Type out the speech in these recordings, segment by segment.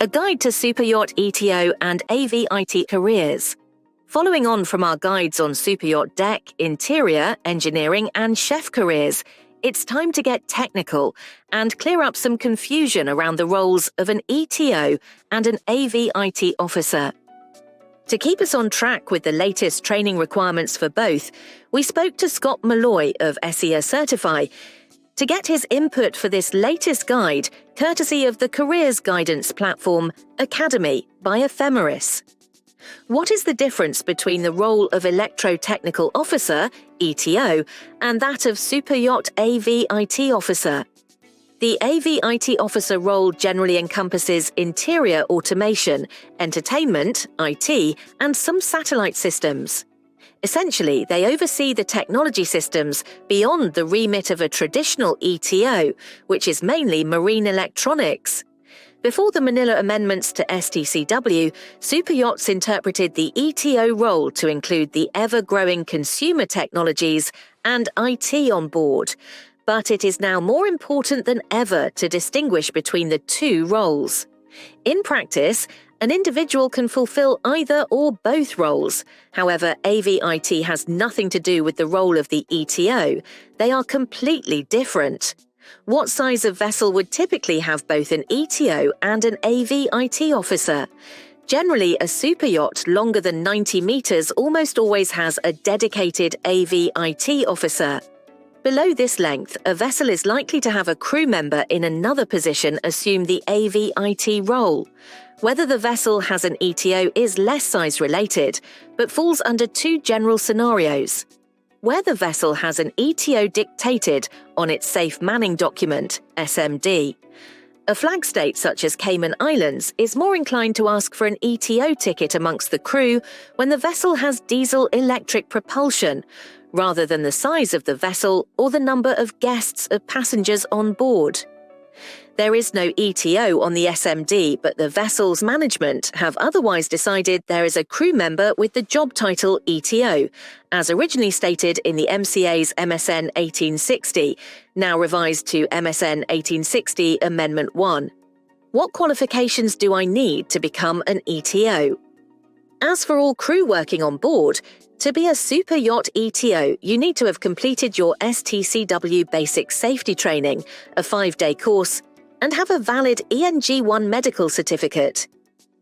a guide to superyacht ETO and AVIT careers. Following on from our guides on superyacht deck, interior, engineering and chef careers, it's time to get technical and clear up some confusion around the roles of an ETO and an AVIT officer. To keep us on track with the latest training requirements for both, we spoke to Scott Molloy of SEACertify to get his input for this latest guide, courtesy of the careers guidance platform Academy by Ephemeris. What is the difference between the role of electro-technical officer, ETO, and that of superyacht AVIT officer? The AVIT officer role generally encompasses interior automation, entertainment, IT, and some satellite systems. Essentially, they oversee the technology systems beyond the remit of a traditional ETO, which is mainly marine electronics. Before the Manila amendments to STCW, superyachts interpreted the ETO role to include the ever-growing consumer technologies and IT on board. But it is now more important than ever to distinguish between the two roles. In practice, an individual can fulfill either or both roles. However, AVIT has nothing to do with the role of the ETO. They are completely different. What size of vessel would typically have both an ETO and an AVIT officer? Generally, a superyacht longer than 90 meters almost always has a dedicated AVIT officer. Below this length, a vessel is likely to have a crew member in another position assume the AVIT role. Whether the vessel has an ETO is less size-related, but falls under two general scenarios. Where the vessel has an ETO dictated on its Safe Manning Document, SMD. A flag state such as Cayman Islands is more inclined to ask for an ETO ticket amongst the crew when the vessel has diesel-electric propulsion, rather than the size of the vessel or the number of guests or passengers on board. There is no ETO on the SMD, but the vessel's management have otherwise decided there is a crew member with the job title ETO, as originally stated in the MCA's MSN 1860, now revised to MSN 1860 Amendment 1. What qualifications do I need to become an ETO? As for all crew working on board, to be a superyacht ETO, you need to have completed your STCW Basic Safety Training, a 5-day course, and have a valid ENG1 medical certificate.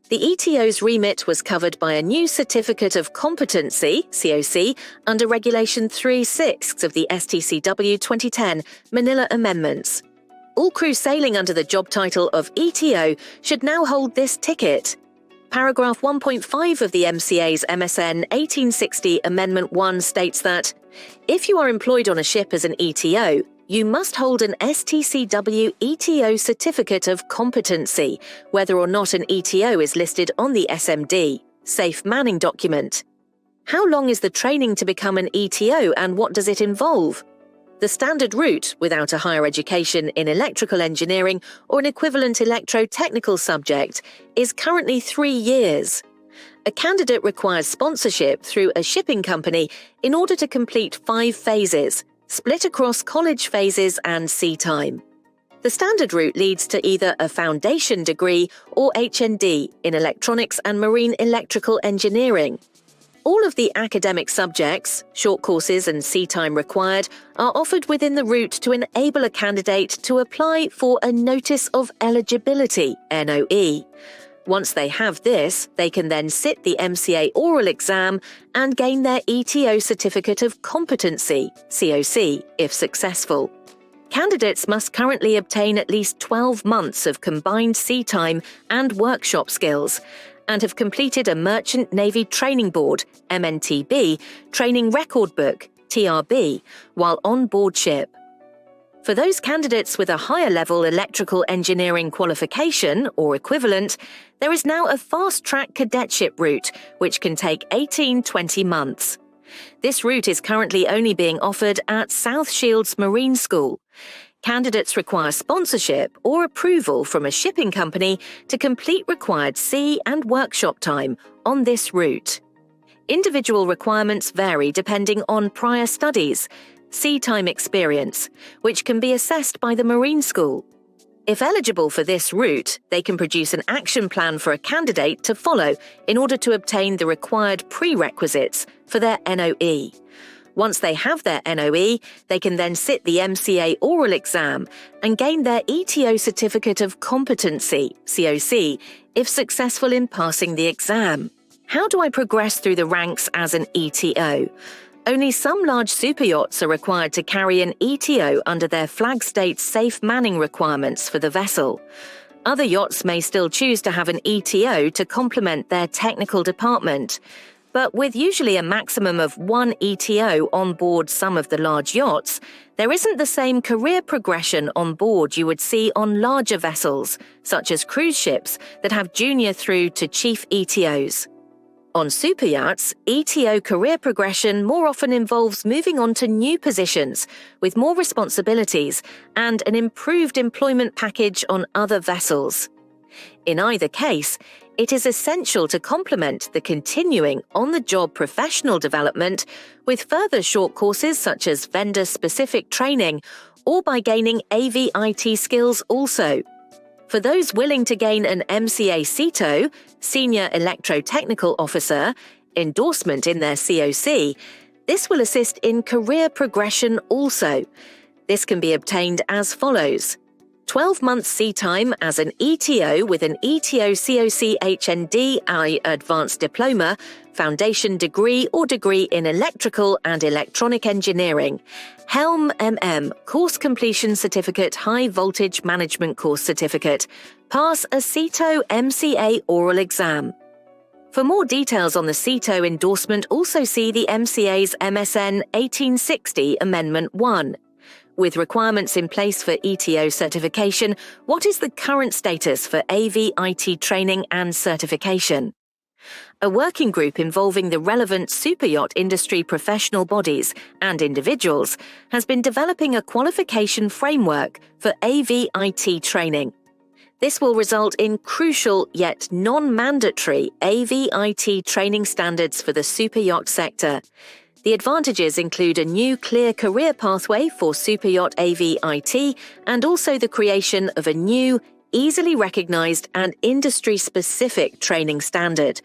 The ETO's remit was covered by a new Certificate of Competency, COC, under Regulation 3.6 of the STCW 2010 Manila Amendments. All crew sailing under the job title of ETO should now hold this ticket. Paragraph 1.5 of the MCA's MSN 1860 Amendment 1 states that, if you are employed on a ship as an ETO, you must hold an STCW ETO Certificate of Competency, whether or not an ETO is listed on the SMD, Safe Manning Document. How long is the training to become an ETO and what does it involve? The standard route, without a higher education in electrical engineering or an equivalent electro-technical subject, is currently 3 years. A candidate requires sponsorship through a shipping company in order to complete 5 phases, split across college phases and sea time. The standard route leads to either a foundation degree or HND in electronics and marine electrical engineering. All of the academic subjects, short courses and sea time required are offered within the route to enable a candidate to apply for a Notice of Eligibility, NOE. Once they have this, they can then sit the MCA oral exam and gain their ETO Certificate of Competency, COC, if successful. Candidates must currently obtain at least 12 months of combined sea time and workshop skills, and have completed a Merchant Navy Training Board, MNTB, Training Record Book, TRB, while on board ship. For those candidates with a higher level electrical engineering qualification or equivalent, there is now a fast-track cadetship route, which can take 18-20 months. This route is currently only being offered at South Shields Marine School. Candidates require sponsorship or approval from a shipping company to complete required sea and workshop time on this route. Individual requirements vary depending on prior studies, sea time experience, which can be assessed by the Marine School. If eligible for this route, they can produce an action plan for a candidate to follow in order to obtain the required prerequisites for their NOE. Once they have their NOE, they can then sit the MCA oral exam and gain their ETO Certificate of Competency, COC, if successful in passing the exam. How do I progress through the ranks as an ETO? Only some large superyachts are required to carry an ETO under their flag state safe manning requirements for the vessel. Other yachts may still choose to have an ETO to complement their technical department. But with usually a maximum of one ETO on board some of the large yachts, there isn't the same career progression on board you would see on larger vessels, such as cruise ships that have junior through to chief ETOs. On superyachts, ETO career progression more often involves moving on to new positions with more responsibilities and an improved employment package on other vessels. In either case, it is essential to complement the continuing on-the-job professional development with further short courses such as vendor-specific training or by gaining AVIT skills also. For those willing to gain an MCA CETO, Senior Electrotechnical Officer, endorsement in their COC, this will assist in career progression also. This can be obtained as follows: 12 months sea time as an ETO with an ETO COC HND Advanced Diploma, Foundation Degree or Degree in Electrical and Electronic Engineering, Helm MM Course Completion Certificate High Voltage Management Course Certificate, pass a CETO MCA oral exam. For more details on the CETO endorsement, also see the MCA's MSN 1860 Amendment 1. With requirements in place for ETO certification, what is the current status for AVIT training and certification? A working group involving the relevant superyacht industry professional bodies and individuals has been developing a qualification framework for AVIT training. This will result in crucial yet non-mandatory AVIT training standards for the superyacht sector. The advantages include a new clear career pathway for superyacht AVIT and also the creation of a new, easily recognized and industry-specific training standard.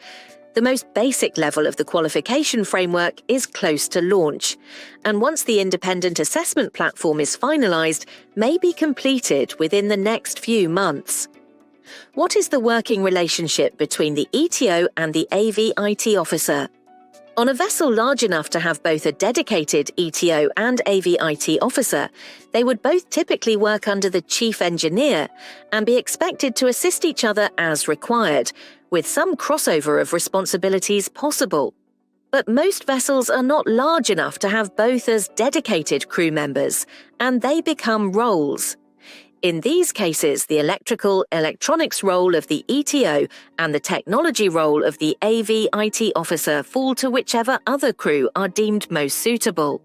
The most basic level of the qualification framework is close to launch, and once the independent assessment platform is finalized, may be completed within the next few months. What is the working relationship between the ETO and the AVIT officer? On a vessel large enough to have both a dedicated ETO and AVIT officer, they would both typically work under the chief engineer and be expected to assist each other as required, with some crossover of responsibilities possible. But most vessels are not large enough to have both as dedicated crew members, and they become roles. In these cases, the electronics role of the ETO and the technology role of the AVIT officer fall to whichever other crew are deemed most suitable.